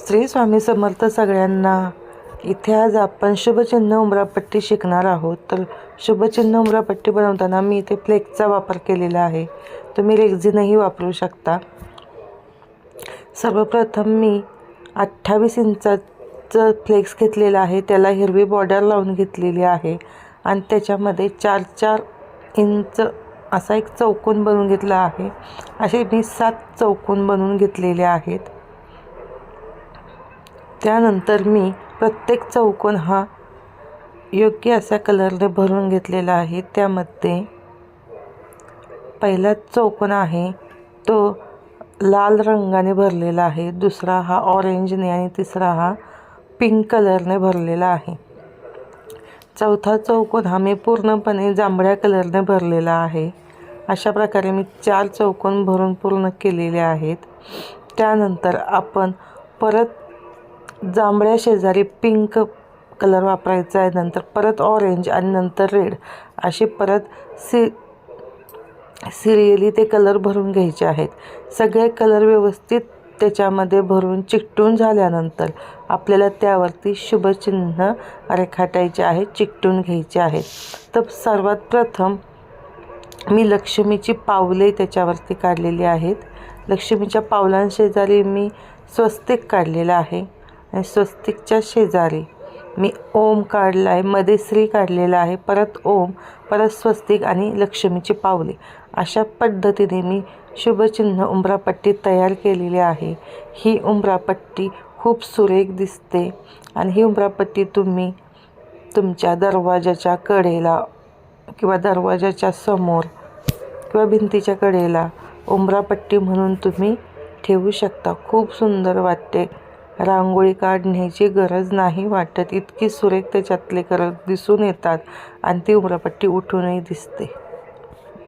श्री स्वामी समर्थ सगळ्यांना. इथे आज आपण शुभचिन्ह उंबरापट्टी शिकणार आहोत. तर शुभचिन्ह उंबरापट्टी बनवताना मी इथे फ्लेक्सचा वापर केलेला आहे. तुम्ही रेक्झिनही वापरू शकता. सर्वप्रथम मी 28 इंचाचं फ्लेक्स घेतलेला आहे. त्याला हिरवी बॉर्डर लावून घेतलेली आहे आणि त्याच्यामध्ये 4-4 इंच असा एक चौकोन बनवून घेतला आहे. असे मी 7 चौकोन बनवून घेतलेले आहेत. त्यानंतर मी प्रत्येक चौकोन हा योग्य असा कलरने भरून घेतलेला आहे. त्यामध्ये पहिला चौकोन आहे तो लाल रंगाने भरलेला आहे, दुसरा हा ऑरेंजने आणि तिसरा हा पिंक कलरने भरलेला आहे. चौथा चौकोन हा मी पूर्णपणे जांभळ्या कलरने भरलेला आहे. अशा प्रकारे मी 4 चौकोन भरून पूर्ण केलेले आहेत. त्यानंतर आपण परत जांभळ्या शेजारी पिंक कलर वापरायचा आहे, नंतर परत ऑरेंज आणि नंतर रेड असे परत सिरियली ते कलर भरून घ्यायचे आहेत. सगळे कलर व्यवस्थित त्याच्यामध्ये भरून चिकटून झाल्यानंतर आपल्याला त्यावरती शुभचिन्ह रेखाटायचे आहे, चिकटून घ्यायचे आहेत. तर सर्वात प्रथम मी लक्ष्मीची पावले त्याच्यावरती काढलेली आहेत. लक्ष्मीच्या पावलांशेजारी मी स्वस्तिक काढलेलं आहे आणि स्वस्तिकच्या शेजारी मी ओम काढला आहे, मध्ये श्री काढलेला आहे, परत ओम, परत स्वस्तिक आणि लक्ष्मीची पावले. अशा पद्धतीने मी शुभचिन्ह उंबरापट्टी तयार केलेली आहे. ही उंबरापट्टी खूप सुरेख दिसते आणि ही उंबरापट्टी तुम्ही तुमच्या दरवाजाच्या कडेला किंवा दरवाजाच्या समोर किंवा भिंतीच्या कडेला उंबरापट्टी म्हणून तुम्ही ठेवू शकता. खूप सुंदर वाटते. रांगोळी काढण्याची गरज नाही वाटत. इतकी सुरेख त्याच्यातले कलर दिसून येतात आणि ती उंबरापट्टी उठूनही दिसते.